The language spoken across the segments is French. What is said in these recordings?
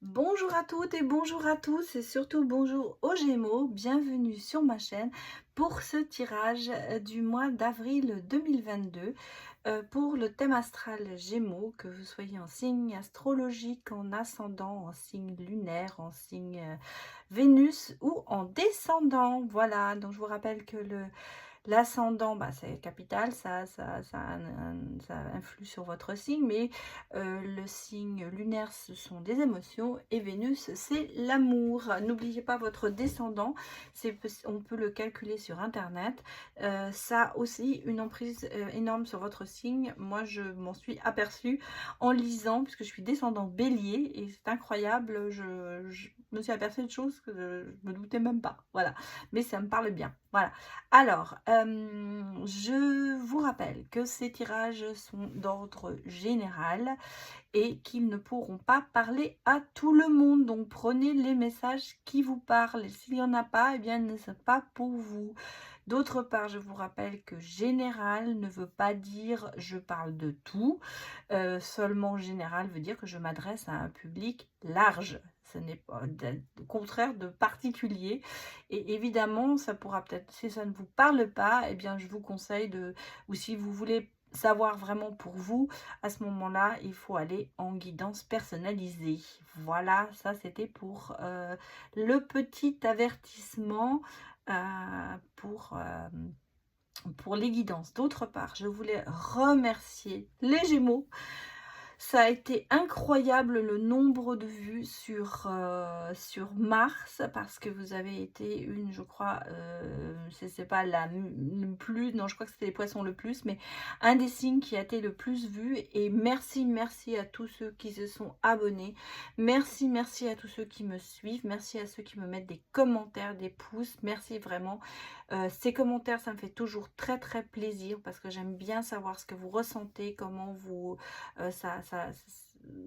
Bonjour à toutes et bonjour à tous et surtout bonjour aux Gémeaux, bienvenue sur ma chaîne pour ce tirage du mois d'avril 2022 pour le thème astral Gémeaux, que vous soyez en signe astrologique, en ascendant, en signe lunaire, en signe Vénus ou en descendant. Voilà, donc je vous rappelle que l'ascendant, bah, c'est capital, ça influe sur votre signe, mais le signe lunaire, ce sont des émotions, et Vénus, c'est l'amour. N'oubliez pas votre descendant, on peut le calculer sur Internet. Ça a aussi une emprise énorme sur votre signe. Moi, je m'en suis aperçue en lisant, puisque je suis descendant bélier, et c'est incroyable, je me suis aperçue de choses que je me doutais même pas. Voilà, mais ça me parle bien. Voilà. Alors, je vous rappelle que ces tirages sont d'ordre général et qu'ils ne pourront pas parler à tout le monde. Donc, prenez les messages qui vous parlent. Et s'il n'y en a pas, eh bien, ne sont pas pour vous. D'autre part, je vous rappelle que général ne veut pas dire je parle de tout. Seulement général veut dire que je m'adresse à un public large. Ce n'est pas au contraire de particulier. Et évidemment, ça pourra peut-être, si ça ne vous parle pas, eh bien, je vous conseille de, ou si vous voulez savoir vraiment pour vous, à ce moment-là, il faut aller en guidance personnalisée. Voilà, ça c'était pour le petit avertissement pour les guidances. D'autre part, je voulais remercier les Gémeaux. Ça a été incroyable le nombre de vues sur Mars, parce que vous avez été une, je crois, c'est pas le plus, non, je crois que c'était les poissons le plus, mais un des signes qui a été le plus vu. Et merci, merci à tous ceux qui se sont abonnés. Merci, merci à tous ceux qui me suivent. Merci à ceux qui me mettent des commentaires, des pouces. Merci vraiment. Ces commentaires, ça me fait toujours très, très plaisir, parce que j'aime bien savoir ce que vous ressentez, comment vous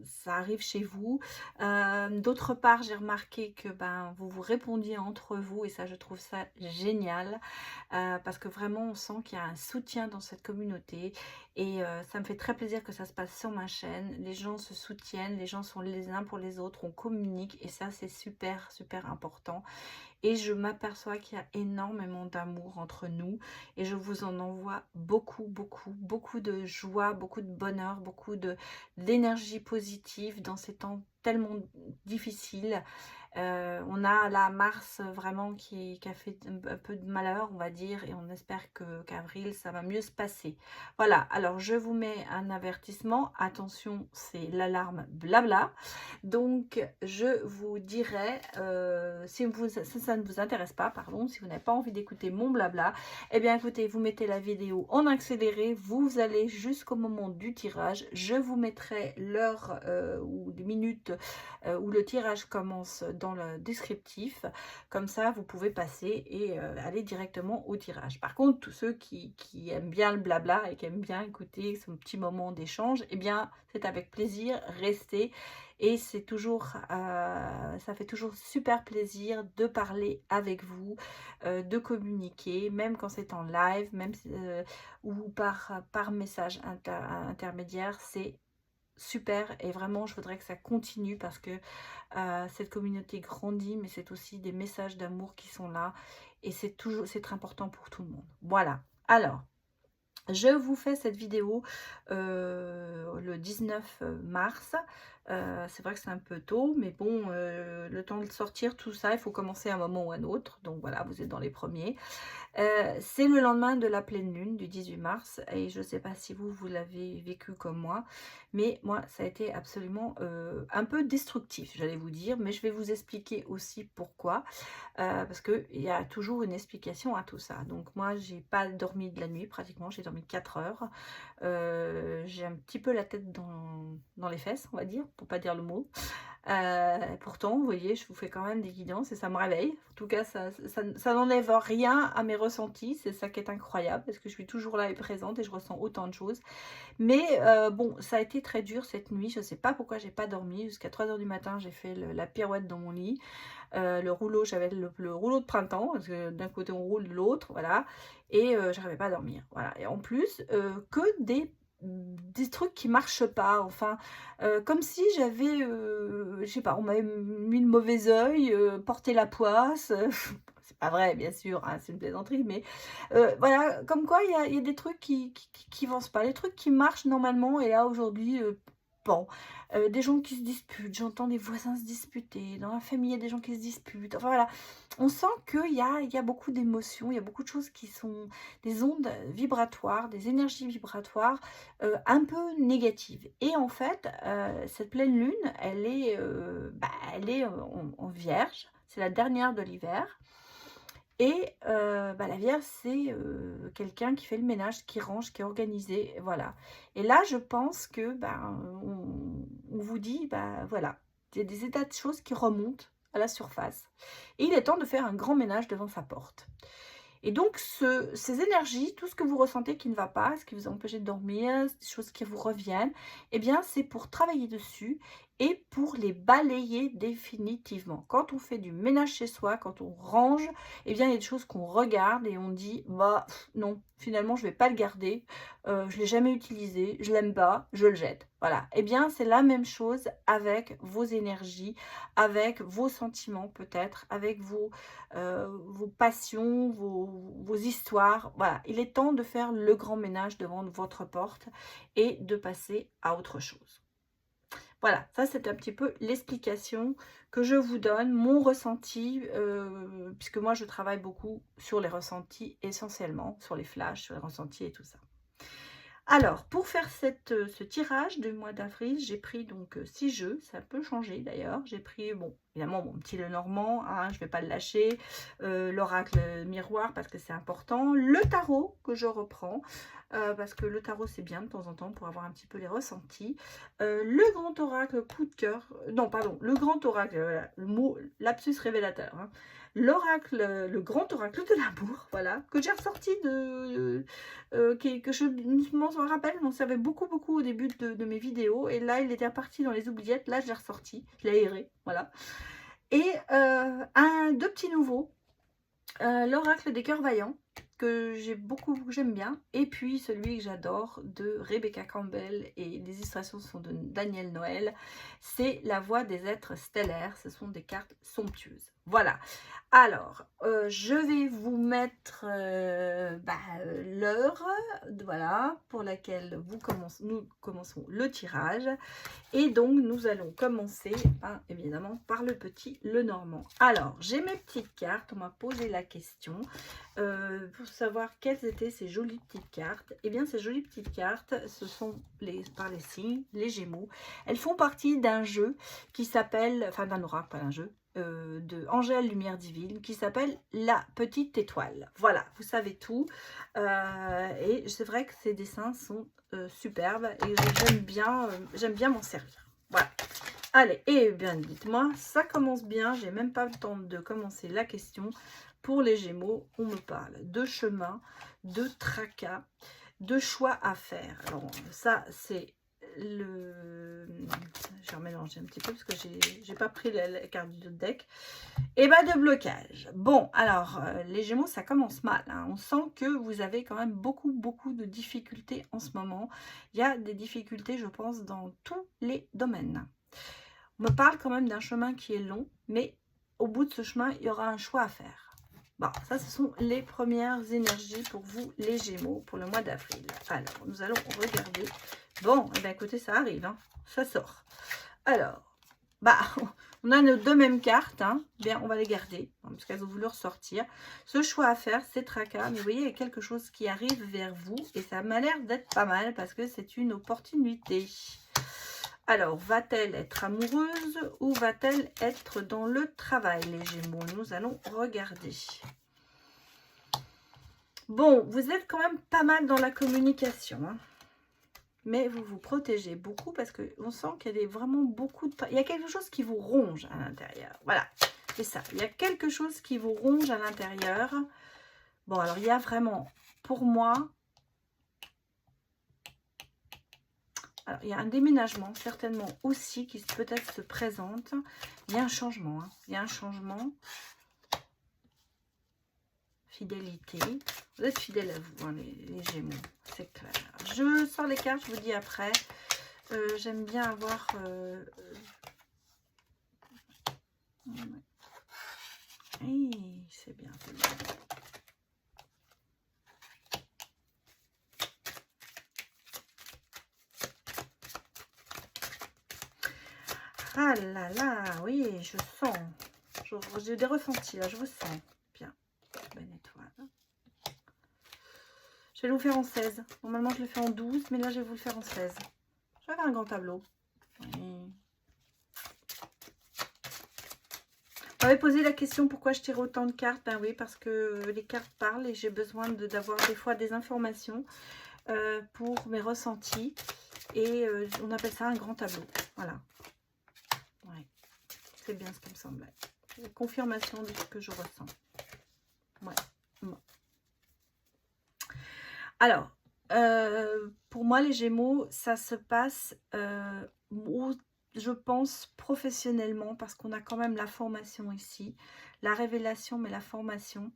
ça arrive chez vous. D'autre part, j'ai remarqué que vous vous répondiez entre vous, et ça, je trouve ça génial, parce que vraiment, on sent qu'il y a un soutien dans cette communauté, et ça me fait très plaisir que ça se passe sur ma chaîne. Les gens se soutiennent, les gens sont les uns pour les autres, on communique, et ça, c'est super, super important. Et je m'aperçois qu'il y a énormément d'amour entre nous, et je vous en envoie beaucoup, beaucoup, beaucoup de joie, beaucoup de bonheur, beaucoup d'énergie positive dans ces temps tellement difficiles. On a la Mars vraiment qui a fait un peu de malheur, on va dire, et on espère qu'avril, ça va mieux se passer. Voilà, alors je vous mets un avertissement. Attention, c'est l'alarme blabla. Donc, je vous dirai, si ça ne vous intéresse pas, pardon, si vous n'avez pas envie d'écouter mon blabla, eh bien, écoutez, vous mettez la vidéo en accéléré, vous allez jusqu'au moment du tirage. Je vous mettrai l'heure ou les minutes où le tirage commence dans le descriptif. Comme ça, vous pouvez passer et aller directement au tirage. Par contre, tous ceux qui aiment bien le blabla et qui aiment bien écouter ce petit moment d'échange, eh bien, c'est avec plaisir, restez. Et c'est toujours, ça fait toujours super plaisir de parler avec vous, de communiquer, même quand c'est en live, même ou par message intermédiaire. C'est super, et vraiment je voudrais que ça continue, parce que cette communauté grandit, mais c'est aussi des messages d'amour qui sont là, et c'est très important pour tout le monde. Voilà, alors je vous fais cette vidéo le 19 mars. C'est vrai que c'est un peu tôt, mais bon, le temps de sortir tout ça, il faut commencer à un moment ou à un autre. Donc voilà, vous êtes dans les premiers. C'est le lendemain de la pleine lune du 18 mars, et je ne sais pas si vous l'avez vécu comme moi, mais moi ça a été absolument un peu destructif, j'allais vous dire, mais je vais vous expliquer aussi pourquoi, parce qu'il y a toujours une explication à tout ça. Donc moi, j'ai pas dormi de la nuit pratiquement, j'ai dormi 4 heures. J'ai un petit peu la tête dans les fesses, on va dire, pour pas dire le mot. Pourtant, vous voyez, je vous fais quand même des guidances et ça me réveille. En tout cas, ça n'enlève rien à mes ressentis. C'est ça qui est incroyable, parce que je suis toujours là et présente, et je ressens autant de choses. Mais bon, ça a été très dur cette nuit. Je ne sais pas pourquoi j'ai pas dormi. Jusqu'à 3 heures du matin, j'ai fait la pirouette dans mon lit. Le rouleau, j'avais le rouleau de printemps, parce que d'un côté on roule, de l'autre, voilà. Et j'arrivais pas à dormir. Voilà. Et en plus, que des des trucs qui marchent pas, enfin, comme si j'avais, je sais pas, on m'avait mis le mauvais œil, porté la poisse, c'est pas vrai bien sûr, hein, c'est une plaisanterie, mais voilà, comme quoi il y a des trucs qui avancent pas, les trucs qui marchent normalement et là aujourd'hui, bon, des gens qui se disputent, j'entends des voisins se disputer, dans la famille il y a des gens qui se disputent, enfin voilà. On sent qu'il y a beaucoup d'émotions, il y a beaucoup de choses qui sont des ondes vibratoires, des énergies vibratoires un peu négative. Et en fait, cette pleine lune, elle est en Vierge, c'est la dernière de l'hiver. Et la Vierge, c'est quelqu'un qui fait le ménage, qui range, qui est organisé, voilà. Et là, je pense que on vous dit, voilà, il y a des états de choses qui remontent à la surface. Et il est temps de faire un grand ménage devant sa porte. Et donc, ces énergies, tout ce que vous ressentez qui ne va pas, ce qui vous a empêché de dormir, des choses qui vous reviennent, eh bien, c'est pour travailler dessus et pour les balayer définitivement. Quand on fait du ménage chez soi, quand on range, eh bien, il y a des choses qu'on regarde et on dit, bah non, finalement, je ne vais pas le garder, je ne l'ai jamais utilisé, je l'aime pas, je le jette. Voilà. Eh bien, c'est la même chose avec vos énergies, avec vos sentiments peut-être, avec vos passions, vos histoires. Voilà, il est temps de faire le grand ménage devant votre porte et de passer à autre chose. Voilà, ça c'est un petit peu l'explication que je vous donne, mon ressenti, puisque moi je travaille beaucoup sur les ressentis essentiellement, sur les flashs, sur les ressentis et tout ça. Alors, pour faire ce tirage du mois d'avril, j'ai pris donc 6 jeux, ça peut changer d'ailleurs. J'ai pris, bon, évidemment, mon petit Lenormand, hein, je ne vais pas le lâcher, l'oracle miroir parce que c'est important, le tarot que je reprends, parce que le tarot c'est bien de temps en temps pour avoir un petit peu les ressentis, le grand oracle coup de cœur, non pardon, le grand oracle, voilà, le mot lapsus révélateur, hein, l'oracle, le grand oracle de l'amour, voilà, que j'ai ressorti que je m'en rappelle, je m'en servais beaucoup au début de mes vidéos, et là il était reparti dans les oubliettes, là je l'ai ressorti, je l'ai aéré, voilà. Et deux petits nouveaux, l'oracle des cœurs vaillants, que j'aime bien, et puis celui que j'adore de Rebecca Campbell, et les illustrations sont de Daniel Noël, c'est la voix des êtres stellaires, ce sont des cartes somptueuses. Voilà, alors je vais vous mettre l'heure, voilà, pour laquelle nous commençons le tirage. Et donc, nous allons commencer, évidemment, par le petit Lenormand. Alors, j'ai mes petites cartes. On m'a posé la question pour savoir quelles étaient ces jolies petites cartes. Eh bien, ces jolies petites cartes, ce sont par les signes, les Gémeaux. Elles font partie d'un jeu qui s'appelle, enfin d'un oracle, pas d'un jeu, de Angèle Lumière Divine, qui s'appelle La Petite Étoile. Voilà, vous savez tout. Et c'est vrai que ces dessins sont superbes et j'aime bien m'en servir. Voilà. Allez, et bien dites-moi, ça commence bien. J'ai même pas le temps de commencer la question. Pour les Gémeaux, on me parle de chemin, de tracas, de choix à faire. Alors ça, c'est je vais remélanger un petit peu parce que j'ai pas pris la carte du deck. Et de blocage. Bon, alors les Gémeaux, ça commence mal, hein. On sent que vous avez quand même beaucoup de difficultés en ce moment. Il y a des difficultés, je pense, dans tous les domaines. On me parle quand même d'un chemin qui est long, mais au bout de ce chemin, il y aura un choix à faire. Bon, ça, ce sont les premières énergies pour vous, les Gémeaux, pour le mois d'avril. Alors, nous allons regarder. Bon, eh bien, écoutez, ça arrive, hein, ça sort. Alors, on a nos deux mêmes cartes, hein. Bien, on va les garder, parce qu'elles ont voulu ressortir. Ce choix à faire, c'est tracas, mais vous voyez, il y a quelque chose qui arrive vers vous, et ça m'a l'air d'être pas mal, parce que c'est une opportunité. Alors, va-t-elle être amoureuse ou va-t-elle être dans le travail, les Gémeaux? Nous allons regarder. Bon, vous êtes quand même pas mal dans la communication, hein. Mais vous vous protégez beaucoup parce qu'on sent qu'il y a vraiment beaucoup de... Il y a quelque chose qui vous ronge à l'intérieur. Voilà, c'est ça. Il y a quelque chose qui vous ronge à l'intérieur. Bon, alors il y a vraiment, pour moi... Alors, il y a un déménagement, certainement aussi, qui peut-être se présente. Il y a un changement, hein. Il y a un changement. Fidélité. Vous êtes fidèles à vous, hein, les Gémeaux, c'est clair. Je sors les cartes, je vous dis après. J'aime bien avoir... oui, c'est bien, c'est bien. Ah là là, oui, je sens. J'ai des ressentis là, je vous sens. Bien, bonne étoile. Je vais vous faire en 16. Normalement, je le fais en 12, mais là, je vais vous le faire en 16. J'avais un grand tableau. Oui. Vous m'avez posé la question pourquoi je tire autant de cartes. Ben oui, parce que les cartes parlent et j'ai besoin d'avoir des fois des informations pour mes ressentis. Et on appelle ça un grand tableau. Voilà. Ouais. C'est bien ce qui me semblait. La confirmation de ce que je ressens. Ouais. Bon. Alors, pour moi, les Gémeaux, ça se passe, je pense, professionnellement, parce qu'on a quand même la formation ici, la révélation, mais la formation.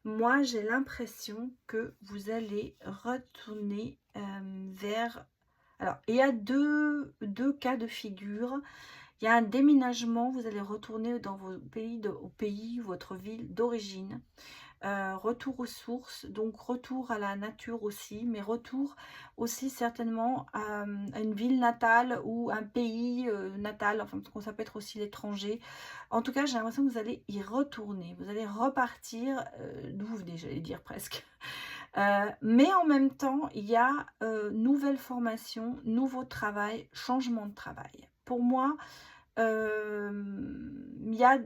Moi, j'ai l'impression que vous allez retourner vers... Alors, il y a deux cas de figure. Il y a un déménagement, vous allez retourner dans vos pays, au pays, votre ville d'origine. Retour aux sources, donc retour à la nature aussi, mais retour aussi certainement à une ville natale ou un pays natal, enfin ça peut être aussi l'étranger. En tout cas, j'ai l'impression que vous allez y retourner, vous allez repartir d'où vous venez, j'allais dire presque. Mais en même temps, il y a nouvelle formation, nouveau travail, changement de travail. Pour moi, il y a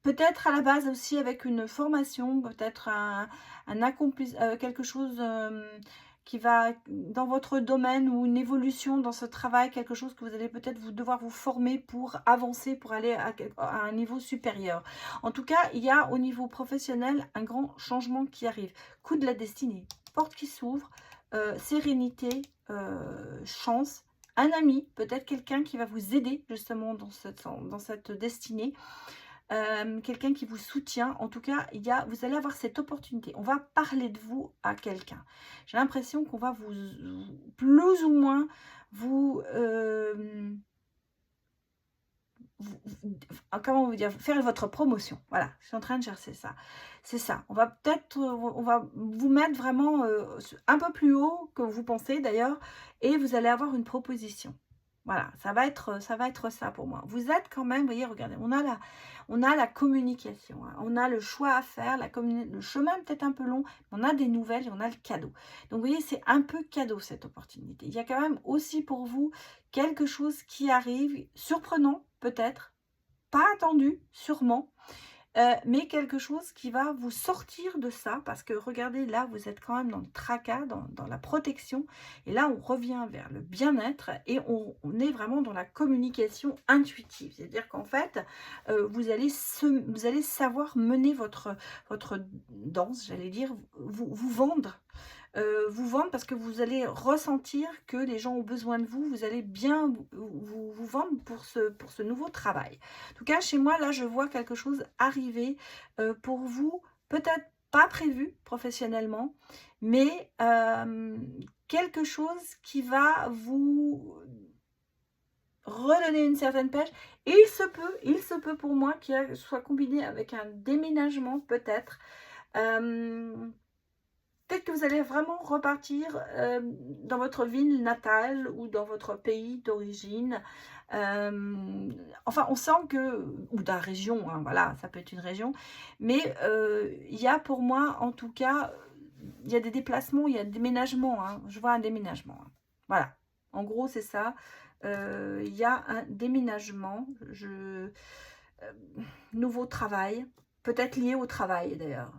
peut-être à la base aussi avec une formation, peut-être quelque chose qui va dans votre domaine ou une évolution dans ce travail, quelque chose que vous allez peut-être devoir vous former pour avancer, pour aller à un niveau supérieur. En tout cas, il y a au niveau professionnel un grand changement qui arrive. Coup de la destinée, porte qui s'ouvre, sérénité, chance, un ami, peut-être quelqu'un qui va vous aider justement dans cette destinée. Quelqu'un qui vous soutient. En tout cas, vous allez avoir cette opportunité. On va parler de vous à quelqu'un. J'ai l'impression qu'on va plus ou moins comment vous dire, faire votre promotion. Voilà, je suis en train de chercher ça. C'est ça. On va peut-être, on va vous mettre vraiment un peu plus haut que vous pensez d'ailleurs, et vous allez avoir une proposition. Voilà, ça va être ça pour moi. Vous êtes quand même, vous voyez, regardez, on a la communication, hein, on a le choix à faire, le chemin peut-être un peu long, mais on a des nouvelles et on a le cadeau. Donc, vous voyez, c'est un peu cadeau cette opportunité. Il y a quand même aussi pour vous quelque chose qui arrive, surprenant peut-être, pas attendu, sûrement, mais quelque chose qui va vous sortir de ça, parce que regardez, là, vous êtes quand même dans le tracas, dans la protection, et là, on revient vers le bien-être, et on est vraiment dans la communication intuitive, c'est-à-dire qu'en fait, vous allez savoir mener votre danse, j'allais dire, vous vendre, parce que vous allez ressentir que les gens ont besoin de vous, vous allez bien vous vendre pour ce nouveau travail. En tout cas, chez moi, là, je vois quelque chose arriver pour vous, peut-être pas prévu professionnellement, mais quelque chose qui va vous redonner une certaine pêche. Et il se peut pour moi qu'il soit combiné avec un déménagement peut-être. Peut-être que vous allez vraiment repartir dans votre ville natale ou dans votre pays d'origine. Enfin, on sent que... Ou dans la région, hein, voilà, ça peut être une région. Mais il y a pour moi, en tout cas, il y a des déplacements, il y a des déménagements. Hein, je vois un déménagement. Hein, voilà, en gros, c'est ça. Il y a un déménagement. Nouveau travail. Peut-être lié au travail, d'ailleurs.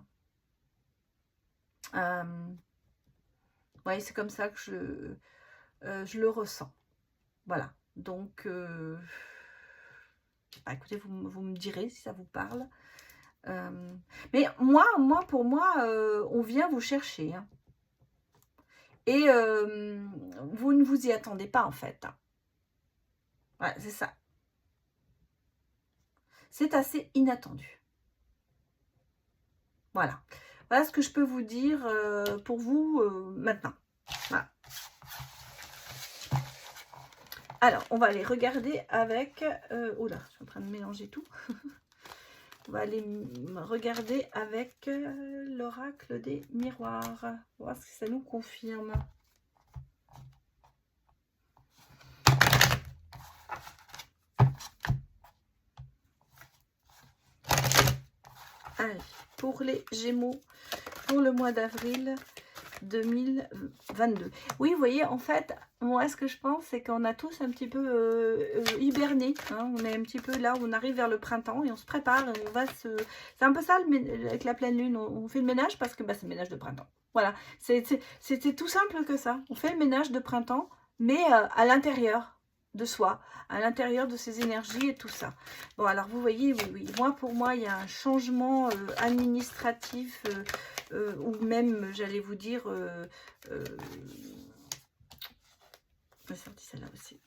Ouais, c'est comme ça que je le ressens. Voilà. Donc, bah, écoutez, vous me direz si ça vous parle. Mais pour moi, on vient vous chercher. Hein. Et vous ne vous y attendez pas, en fait. Hein. Ouais, c'est ça. C'est assez inattendu. Voilà. Voilà ce que je peux vous dire pour vous maintenant. Voilà. Alors, on va aller regarder avec... oula, je suis en train de mélanger tout. On va aller regarder avec l'oracle des miroirs. Voir si ça nous confirme. Allez, pour les Gémeaux, pour le mois d'avril 2022. Oui, vous voyez, en fait, moi, ce que je pense, c'est qu'on a tous un petit peu hiberné. Hein, on est un petit peu là, on arrive vers le printemps et on se prépare. Et on va se... C'est un peu ça, avec la pleine lune, on fait le ménage parce que bah, c'est le ménage de printemps. Voilà, c'était tout simple que ça. On fait le ménage de printemps, mais à l'intérieur de soi, à l'intérieur de ses énergies et tout ça. Bon, alors vous voyez, oui, moi, pour moi, il y a un changement administratif ou même, j'allais vous dire, je vais sortir celle-là aussi.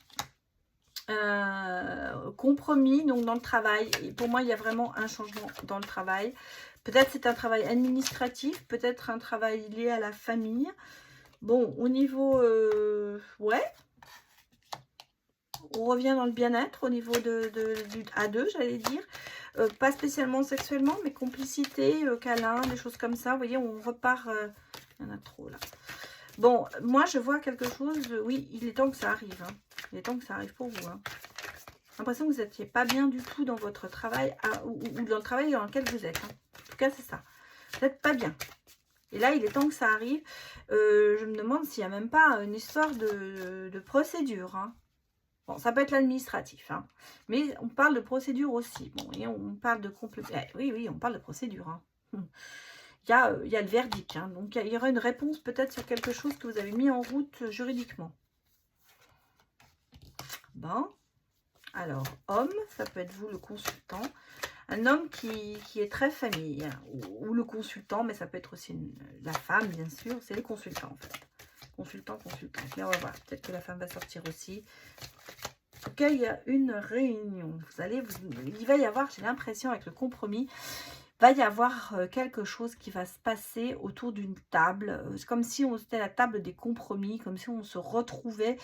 Compromis donc dans le travail. Et pour moi, il y a vraiment un changement dans le travail. Peut-être c'est un travail administratif, peut-être un travail lié à la famille. Bon, au niveau, ouais, on revient dans le bien-être au niveau du A2, j'allais dire. Pas spécialement sexuellement, mais complicité, câlin, des choses comme ça. Vous voyez, on repart... il y en a trop là. Bon, moi je vois quelque chose, oui, il est temps que ça arrive. Hein. Il est temps que ça arrive pour vous. Hein. J'ai l'impression que vous n'étiez pas bien du tout dans votre travail ou dans le travail dans lequel vous êtes. Hein. En tout cas, c'est ça. Vous n'êtes pas bien. Et là, il est temps que ça arrive. Je me demande s'il n'y a même pas une histoire de procédure. Hein. Bon, ça peut être l'administratif, hein. Mais on parle de procédure aussi. Bon, et on parle de oui, oui, on parle de procédure. Hein. Il y a le verdict. Hein. Donc, il y aura une réponse peut-être sur quelque chose que vous avez mis en route juridiquement. Bon. Alors, homme, ça peut être vous, le consultant. Un homme qui est très famille. Ou le consultant, mais ça peut être aussi la femme, bien sûr. C'est le consultant, en fait. Consultant, consultante. Mais on va voir. Peut-être que la femme va sortir aussi. En tout cas, il y a une réunion. Il va y avoir, j'ai l'impression, avec le compromis, va y avoir quelque chose qui va se passer autour d'une table. C'est comme si on était à la table des compromis, comme si on se retrouvait,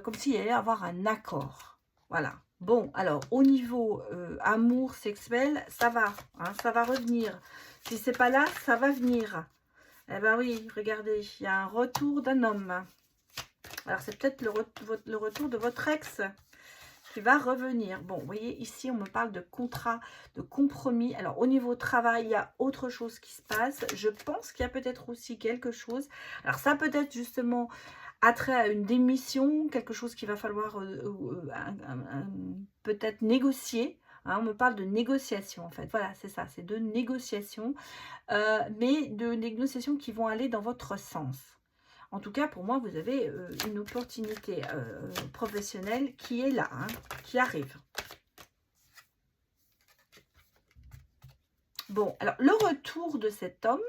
comme s'il y allait avoir un accord. Voilà. Bon, alors, au niveau amour sexuel, ça va. Hein, ça va revenir. Si c'est pas là, ça va venir. Eh ben oui, regardez, il y a un retour d'un homme. Alors, c'est peut-être le retour de votre ex qui va revenir. Bon, vous voyez, ici, on me parle de contrat, de compromis. Alors, au niveau travail, il y a autre chose qui se passe. Je pense qu'il y a peut-être aussi quelque chose. Alors, ça peut être justement attrait à une démission, quelque chose qu'il va falloir peut-être négocier. Hein, on me parle de négociation, en fait. Voilà, c'est ça, c'est de négociation. Mais de négociations qui vont aller dans votre sens. En tout cas, pour moi, vous avez une opportunité professionnelle qui est là, hein, qui arrive. Bon, alors, le retour de cet homme,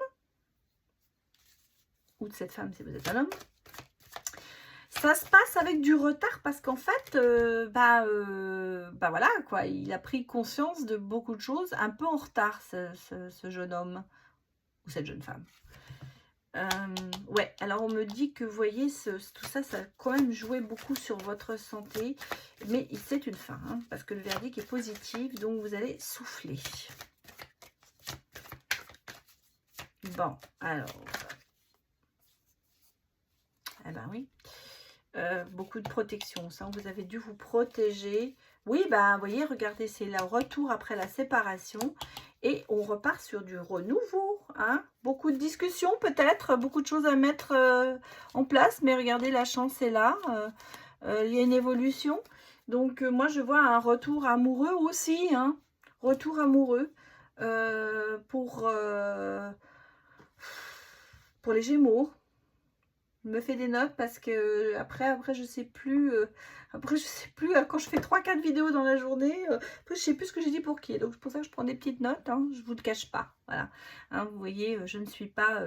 ou de cette femme si vous êtes un homme, ça se passe avec du retard parce qu'en fait, voilà, quoi, il a pris conscience de beaucoup de choses un peu en retard, ce jeune homme, ou cette jeune femme. Ouais, alors on me dit que, vous voyez, tout ça, ça a quand même joué beaucoup sur votre santé. Mais c'est une fin, hein, parce que le verdict est positif, donc vous allez souffler. Bon, alors... Eh ben oui. Beaucoup de protection, ça, vous avez dû vous protéger. Oui, bah, vous voyez, regardez, c'est le retour après la séparation. Et on repart sur du renouveau. Hein, beaucoup de discussions peut-être, beaucoup de choses à mettre en place. Mais regardez, la chance est là. Il y a une évolution. Donc, moi, je vois un retour amoureux aussi. Hein, retour amoureux pour les Gémeaux. Je me fais des notes parce que après je sais plus quand je fais 3-4 vidéos dans la journée, après je sais plus ce que j'ai dit pour qui. Donc c'est pour ça que je prends des petites notes, hein, je vous le cache pas. Voilà. Hein, vous voyez, je ne suis pas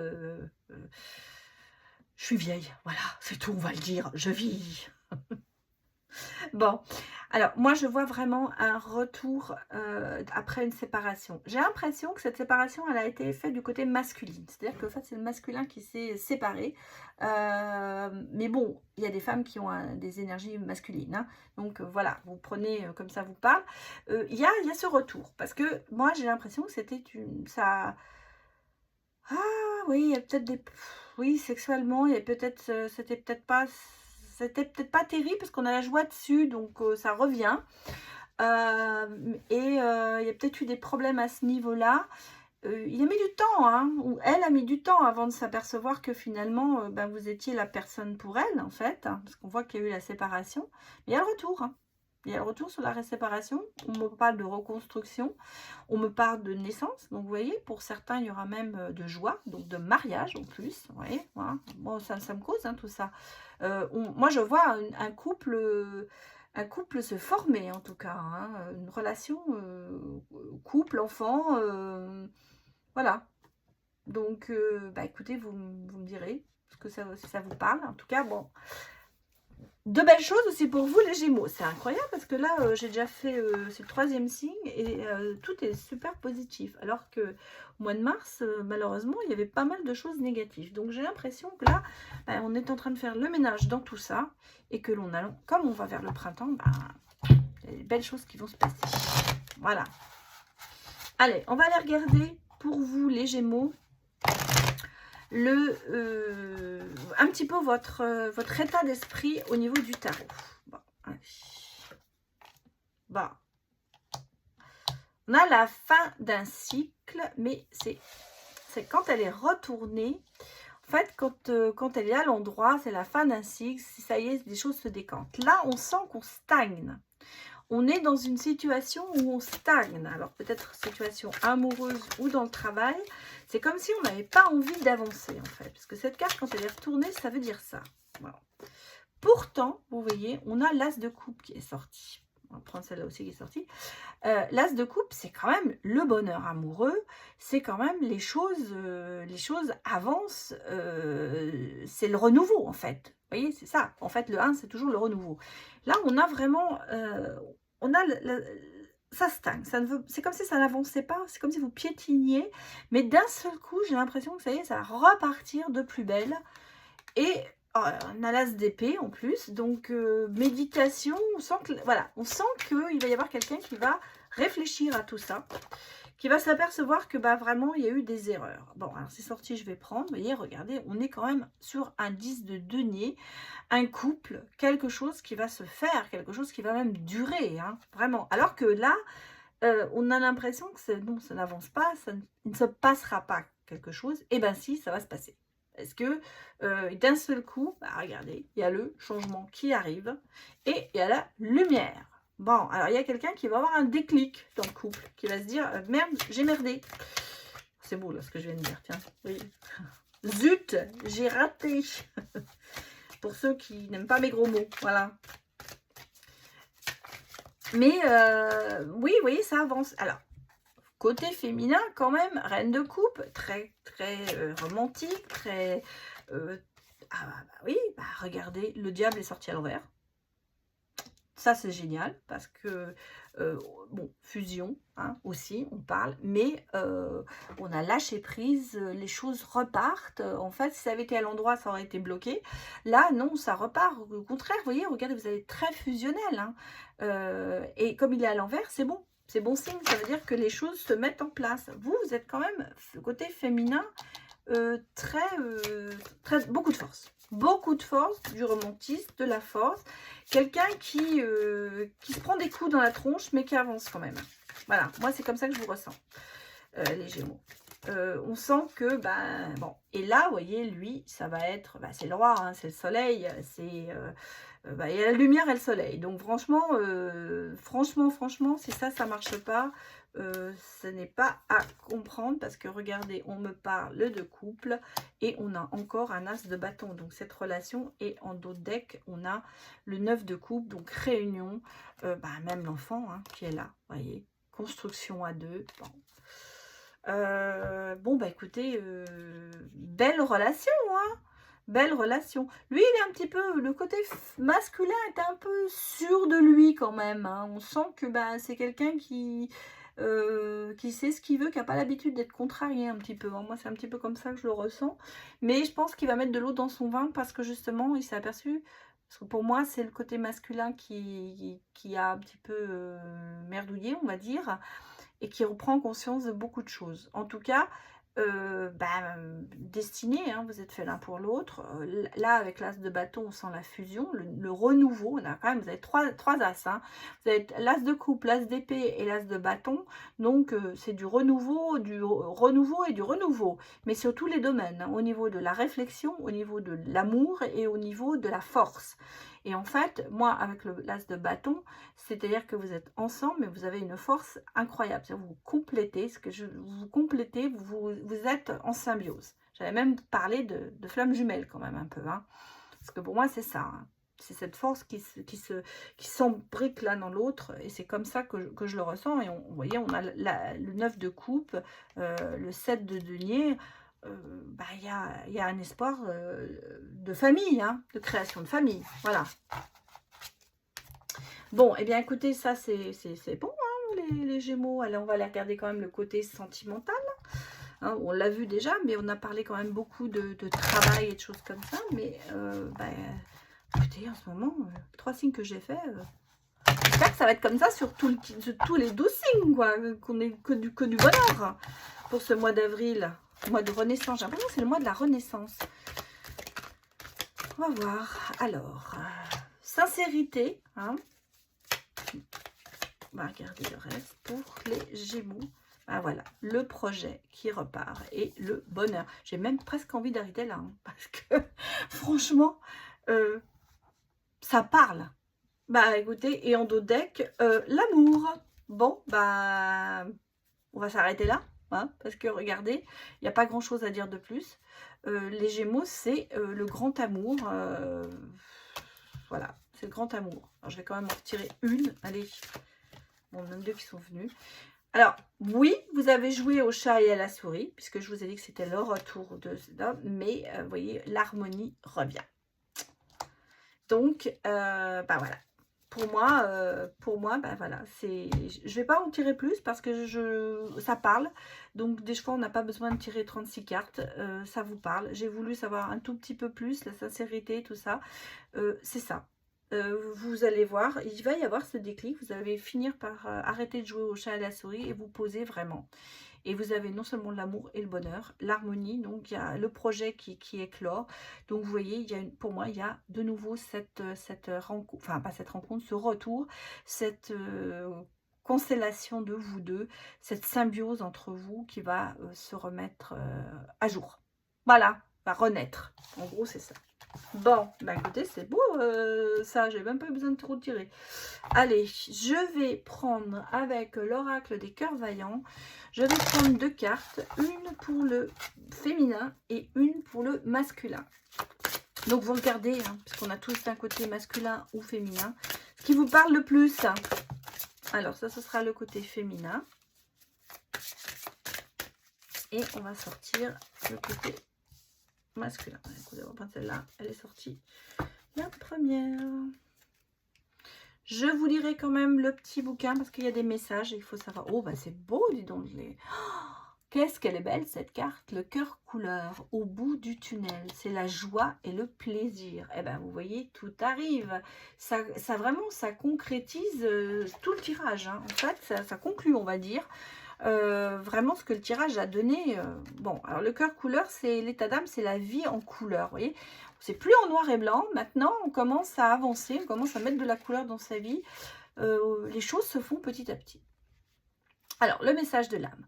je suis vieille, voilà, c'est tout, on va le dire, je vis. Bon, alors moi je vois vraiment un retour après une séparation. J'ai l'impression que cette séparation, elle a été faite du côté masculin. C'est-à-dire qu'en fait, c'est le masculin qui s'est séparé. Mais bon, il y a des femmes qui ont des énergies masculines, hein. Donc voilà, vous prenez comme ça vous parle. Il y a ce retour. Parce que moi, j'ai l'impression que c'était une... Ça... Ah oui, il y a peut-être des... Oui, sexuellement, il y a peut-être... C'était peut-être pas terrible parce qu'on a la joie dessus, donc ça revient. Il y a peut-être eu des problèmes à ce niveau-là. Il a mis du temps, hein, ou elle a mis du temps avant de s'apercevoir que finalement, ben, vous étiez la personne pour elle, en fait, hein, parce qu'on voit qu'il y a eu la séparation. Mais il y a le retour, hein. Il y a le retour sur la séparation. On me parle de reconstruction, on me parle de naissance. Donc, vous voyez, pour certains, il y aura même de joie, donc de mariage en plus. Vous voyez, voilà. Bon, ça me cause, hein, tout ça. Moi, je vois un couple se former, en tout cas, hein, une relation couple, enfant, voilà. Donc, bah, écoutez, vous me direz ce que si ça vous parle. En tout cas, bon, de belles choses aussi pour vous, les Gémeaux. C'est incroyable parce que là, j'ai déjà fait, c'est le 3e signe et tout est super positif. Alors que au mois de mars, malheureusement, il y avait pas mal de choses négatives. Donc, j'ai l'impression que là, bah, on est en train de faire le ménage dans tout ça et que comme on va vers le printemps, bah, il y a des belles choses qui vont se passer. Voilà. Allez, on va aller regarder pour vous, les Gémeaux, un petit peu votre état d'esprit au niveau du tarot. Bon, allez. Bon. On a la fin d'un cycle, mais c'est quand elle est retournée. En fait, quand elle est à l'endroit, c'est la fin d'un cycle. Ça y est, des choses se décantent. Là, on sent qu'on stagne. On est dans une situation où on stagne. Alors, peut-être situation amoureuse ou dans le travail. C'est comme si on n'avait pas envie d'avancer, en fait. Parce que cette carte, quand elle est retournée, ça veut dire ça. Voilà. Pourtant, vous voyez, on a l'as de coupe qui est sorti. On va prendre celle-là aussi qui est sortie. L'as de coupe, c'est quand même le bonheur amoureux. C'est quand même les choses avancent. C'est le renouveau, en fait. Vous voyez, c'est ça. En fait, le 1, c'est toujours le renouveau. Là, on a vraiment... ça stagne. C'est comme si ça n'avançait pas. C'est comme si vous piétiniez. Mais d'un seul coup, j'ai l'impression que ça y est, ça va repartir de plus belle. Et on a l'as d'épée en plus, donc méditation, on sent qu'il va y avoir quelqu'un qui va réfléchir à tout ça, qui va s'apercevoir que bah, vraiment il y a eu des erreurs. Bon, alors c'est sorti, je vais prendre, vous voyez, regardez, on est quand même sur un 10 de denier, un couple, quelque chose qui va se faire, quelque chose qui va même durer, hein, vraiment. Alors que là, on a l'impression que non, ça n'avance pas, il ne se passera pas quelque chose, et ben si, ça va se passer. Est-ce que d'un seul coup, bah, regardez, il y a le changement qui arrive et il y a la lumière. Bon, alors il y a quelqu'un qui va avoir un déclic dans le couple, qui va se dire merde, j'ai merdé. C'est beau là ce que je viens de dire, tiens. Oui. Zut, j'ai raté. Pour ceux qui n'aiment pas mes gros mots, voilà. Mais oui, vous voyez, ça avance. Alors, côté féminin, quand même, reine de coupe, très, très romantique, très... ah bah oui, bah regardez, le diable est sorti à l'envers. Ça, c'est génial, parce que, bon, fusion, hein, aussi, on parle, mais on a lâché prise, les choses repartent. En fait, si ça avait été à l'endroit, ça aurait été bloqué. Là, non, ça repart. Au contraire, vous voyez, regardez, vous avez très fusionnel, hein. Et comme il est à l'envers, c'est bon. C'est bon signe, ça veut dire que les choses se mettent en place. Vous êtes quand même, côté féminin, beaucoup de force. Beaucoup de force, du romantisme, de la force. Quelqu'un qui se prend des coups dans la tronche, mais qui avance quand même. Voilà, moi c'est comme ça que je vous ressens, les Gémeaux. On sent que, ben, bon. Et là, vous voyez, lui, ça va être, ben, c'est le roi, hein, c'est le soleil, c'est... ben, il y a la lumière et le soleil. Donc franchement, franchement, si ça marche pas, ce n'est pas à comprendre parce que regardez, on me parle de couple et on a encore un as de bâton. Donc cette relation, et en d'autres decks, on a le 9 de coupe, donc réunion, bah, même l'enfant, hein, qui est là, voyez, construction à deux. Bon. Bon, bah écoutez, belle relation, hein. belle relation. Lui, il est un petit peu, le côté masculin est un peu sûr de lui quand même, hein. On sent que bah, c'est quelqu'un qui sait ce qu'il veut, qui n'a pas l'habitude d'être contrarié un petit peu, hein. Moi, c'est un petit peu comme ça que je le ressens. Mais je pense qu'il va mettre de l'eau dans son vin parce que justement, il s'est aperçu, parce que pour moi, c'est le côté masculin qui a un petit peu merdouillé, on va dire, et qui reprend conscience de beaucoup de choses. En tout cas, destinés, hein, vous êtes fait l'un pour l'autre. Là, avec l'as de bâton, on sent la fusion, le renouveau. On a quand même, vous avez trois as. Hein. Vous avez l'as de coupe, l'as d'épée et l'as de bâton. Donc, c'est du renouveau et du renouveau. Mais sur tous les domaines, hein, au niveau de la réflexion, au niveau de l'amour et au niveau de la force. Et en fait, moi, avec l'as de bâton, c'est-à-dire que vous êtes ensemble, mais vous avez une force incroyable. Vous vous complétez, vous complétez, vous êtes en symbiose. J'avais même parlé de flammes jumelles quand même un peu. Hein. Parce que pour moi, c'est ça. Hein. C'est cette force qui s'embrique l'un dans l'autre. Et c'est comme ça que je le ressens. Et vous voyez, on a le 9 de coupe, le 7 de denier. Il y a un espoir de famille, hein, de création de famille. Voilà. Bon, eh bien écoutez, ça c'est bon, hein, les Gémeaux. Allez, on va aller regarder quand même le côté sentimental. Hein, on l'a vu déjà, mais on a parlé quand même beaucoup de travail et de choses comme ça. Mais écoutez, en ce moment, 3 signes que j'ai fait, j'espère que ça va être comme ça sur tous les 12 signes, quoi, qu'on ait que du bonheur pour ce mois d'avril, mois de renaissance. J'ai l'impression que c'est le mois de la renaissance. On va voir. Alors, sincérité, hein. On va regarder le reste pour les Gémeaux. Ah, voilà, le projet qui repart et le bonheur. J'ai même presque envie d'arrêter là, hein, parce que franchement, ça parle. Bah écoutez, et en dos deck, l'amour. Bon, bah, on va s'arrêter là, hein, parce que regardez, il n'y a pas grand chose à dire de plus. Les Gémeaux, c'est le grand amour. Voilà, c'est le grand amour. Alors, je vais quand même en retirer une. Allez. Bon, on a deux qui sont venus. Alors, oui, vous avez joué au chat et à la souris, puisque je vous ai dit que c'était le retour de cela, mais vous voyez, l'harmonie revient. Donc, bah voilà. Pour moi, bah voilà, je vais pas en tirer plus parce que ça parle. Donc, des fois, on n'a pas besoin de tirer 36 cartes. Ça vous parle. J'ai voulu savoir un tout petit peu plus, la sincérité, tout ça. C'est ça. Vous allez voir, il va y avoir ce déclic, vous allez finir par arrêter de jouer au chat et à la souris et vous poser vraiment. Et vous avez non seulement l'amour et le bonheur, l'harmonie, donc il y a le projet qui éclore. Donc vous voyez, pour moi, il y a de nouveau cette rencontre, enfin pas cette rencontre, ce retour, cette constellation de vous deux, cette symbiose entre vous qui va se remettre à jour. Voilà, va renaître. En gros, c'est ça. Bon, bah écoutez, c'est beau ça, j'ai même pas eu besoin de trop tirer. Allez, je vais prendre avec l'oracle des cœurs vaillants, je vais prendre 2 cartes, une pour le féminin et une pour le masculin. Donc vous regardez, hein, puisqu'on a tous un côté masculin ou féminin, ce qui vous parle le plus. Alors ça, ce sera le côté féminin. Et on va sortir le côté masculin. Écoutez, on va prendre celle-là, elle est sortie la première. Je vous lirai quand même le petit bouquin parce qu'il y a des messages et il faut savoir. Oh, bah c'est beau, dis donc. Qu'est-ce qu'elle est belle cette carte, le cœur couleur au bout du tunnel. C'est la joie et le plaisir. Eh ben vous voyez, tout arrive. Ça vraiment, ça concrétise tout le tirage. Hein. En fait, ça conclut, on va dire. Vraiment ce que le tirage a donné. Bon, alors le cœur couleur, c'est l'état d'âme, c'est la vie en couleur. Vous voyez, c'est plus en noir et blanc. Maintenant, on commence à avancer, on commence à mettre de la couleur dans sa vie. Les choses se font petit à petit. Alors, le message de l'âme.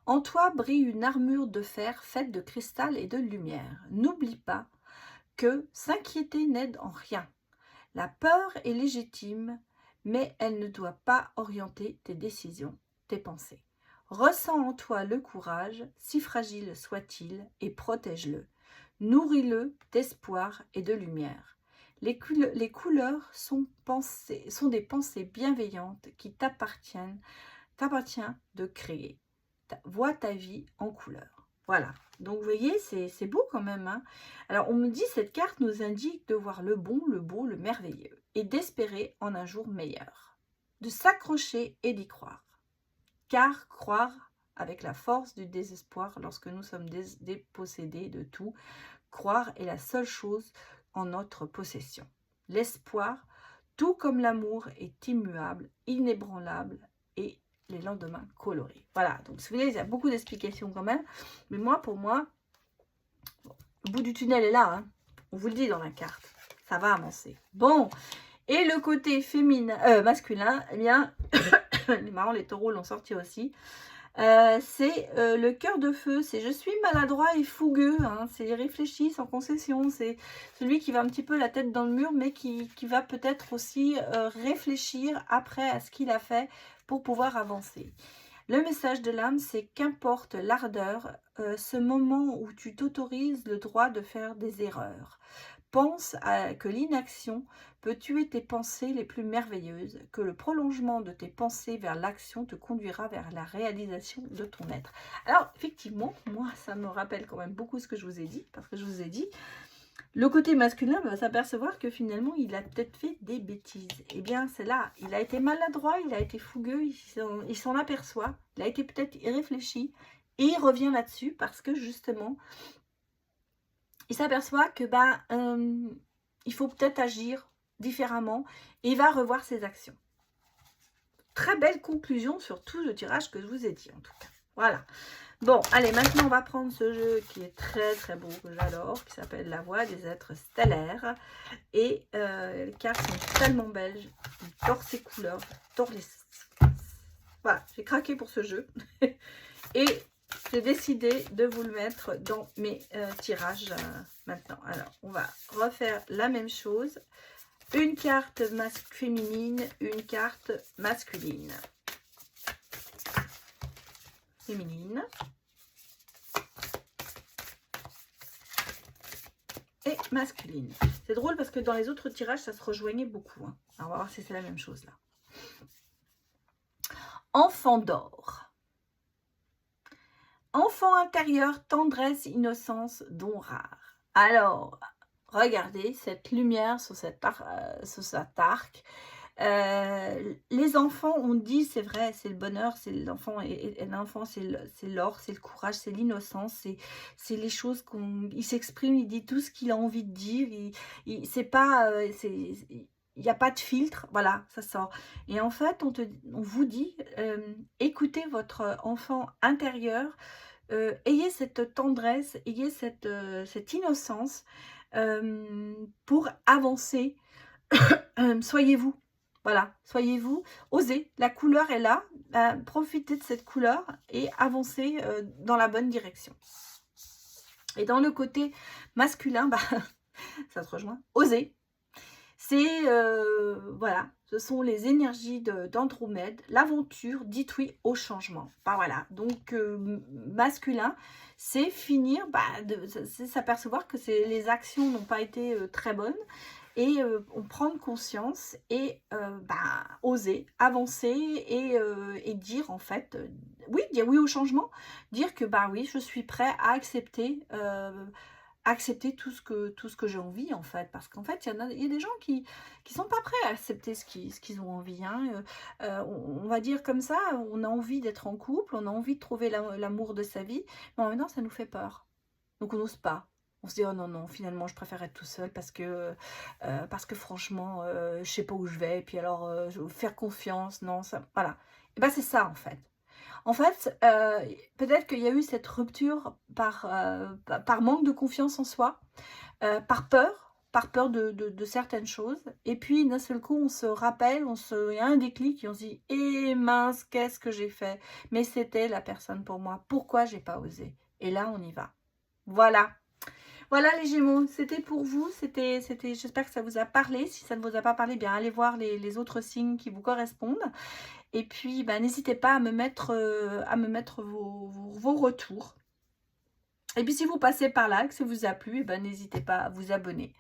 En toi brille une armure de fer faite de cristal et de lumière. N'oublie pas que s'inquiéter n'aide en rien. La peur est légitime, mais elle ne doit pas orienter tes décisions, tes pensées. Ressens en toi le courage, si fragile soit-il, et protège-le. Nourris-le d'espoir et de lumière. Les couleurs sont des pensées bienveillantes qui t'appartient de créer. Vois ta vie en couleur. Voilà. Donc, vous voyez, c'est beau quand même, hein. Alors, on me dit, cette carte nous indique de voir le bon, le beau, le merveilleux et d'espérer en un jour meilleur. De s'accrocher et d'y croire. Car croire avec la force du désespoir lorsque nous sommes dépossédés de tout, croire est la seule chose en notre possession. L'espoir, tout comme l'amour, est immuable, inébranlable et les lendemains colorés. Voilà, donc si vous voulez, il y a beaucoup d'explications quand même. Mais moi, pour moi, le bout du tunnel est là. Hein. On vous le dit dans la carte. Ça va avancer. Bon, et le côté féminin, masculin, eh bien, les marrants, les taureaux l'ont sorti aussi. C'est le cœur de feu, c'est je suis maladroit et fougueux, hein, c'est réfléchi sans concession, c'est celui qui va un petit peu la tête dans le mur, mais qui va peut-être aussi réfléchir après à ce qu'il a fait pour pouvoir avancer. Le message de l'âme, c'est qu'importe l'ardeur, ce moment où tu t'autorises le droit de faire des erreurs. Pense que l'inaction peut tuer tes pensées les plus merveilleuses, que le prolongement de tes pensées vers l'action te conduira vers la réalisation de ton être. Alors, effectivement, moi, ça me rappelle quand même beaucoup ce que je vous ai dit, parce que je vous ai dit, le côté masculin va s'apercevoir que finalement, il a peut-être fait des bêtises. Eh bien, c'est là, il a été maladroit, il a été fougueux, il s'en aperçoit, il a été peut-être irréfléchi, et il revient là-dessus parce que justement, il s'aperçoit que il faut peut-être agir différemment et il va revoir ses actions. Très belle conclusion sur tout le tirage que je vous ai dit en tout cas. Voilà. Bon, allez, maintenant on va prendre ce jeu qui est très très beau, que j'adore, qui s'appelle La Voix des êtres stellaires. Et les cartes sont tellement belles, j'adore ces couleurs, j'adore les... Voilà, j'ai craqué pour ce jeu. Et j'ai décidé de vous le mettre dans mes tirages maintenant. Alors, on va refaire la même chose. Une carte féminine, une carte masculine. Féminine. Et masculine. C'est drôle parce que dans les autres tirages, ça se rejoignait beaucoup. Hein. Alors, on va voir si c'est la même chose là. Enfant d'or. Enfant intérieur, tendresse, innocence, don rare. Alors, regardez cette lumière sur cette arc. Les enfants, on dit, c'est vrai, c'est le bonheur, c'est l'enfant, et l'enfant, c'est l'or, c'est le courage, c'est l'innocence, c'est les choses il s'exprime, il dit tout ce qu'il a envie de dire, c'est pas... il n'y a pas de filtre, voilà, ça sort. Et en fait, on vous dit, écoutez votre enfant intérieur, ayez cette tendresse, ayez cette innocence pour avancer. Soyez vous, voilà, soyez vous, osez, la couleur est là, profitez de cette couleur et avancez dans la bonne direction. Et dans le côté masculin, ça se rejoint, osez. C'est, voilà, ce sont les énergies d'Andromède, l'aventure, dites oui au changement. Voilà, donc masculin, c'est finir, c'est s'apercevoir que les actions n'ont pas été très bonnes et on prend conscience et oser avancer et dire en fait, oui, dire oui au changement, dire que oui, je suis prêt à accepter tout ce que j'ai envie en fait, parce qu'en fait il y a des gens qui sont pas prêts à accepter ce qu'ils ont envie, hein. On va dire comme ça, on a envie d'être en couple, on a envie de trouver l'amour de sa vie, mais en même temps ça nous fait peur, donc on n'ose pas. On se dit, oh non, non, finalement, je préfère être tout seul parce que franchement, je sais pas où je vais. Et puis alors, faire confiance, non, ça, voilà. Et c'est ça, en fait. En fait, peut-être qu'il y a eu cette rupture par manque de confiance en soi, par peur de certaines choses. Et puis, d'un seul coup, on se rappelle, il y a un déclic et on se dit, eh mince, qu'est-ce que j'ai fait? Mais c'était la personne pour moi. Pourquoi j'ai pas osé? Et là, on y va. Voilà. Voilà les Gémeaux, c'était pour vous, j'espère que ça vous a parlé. Si ça ne vous a pas parlé, bien allez voir les autres signes qui vous correspondent. Et puis, n'hésitez pas à me mettre vos retours. Et puis, si vous passez par là, que ça vous a plu, n'hésitez pas à vous abonner.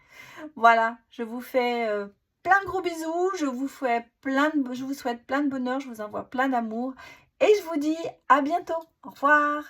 Voilà, je vous fais plein de gros bisous, je vous souhaite plein de bonheur, je vous envoie plein d'amour. Et je vous dis à bientôt. Au revoir.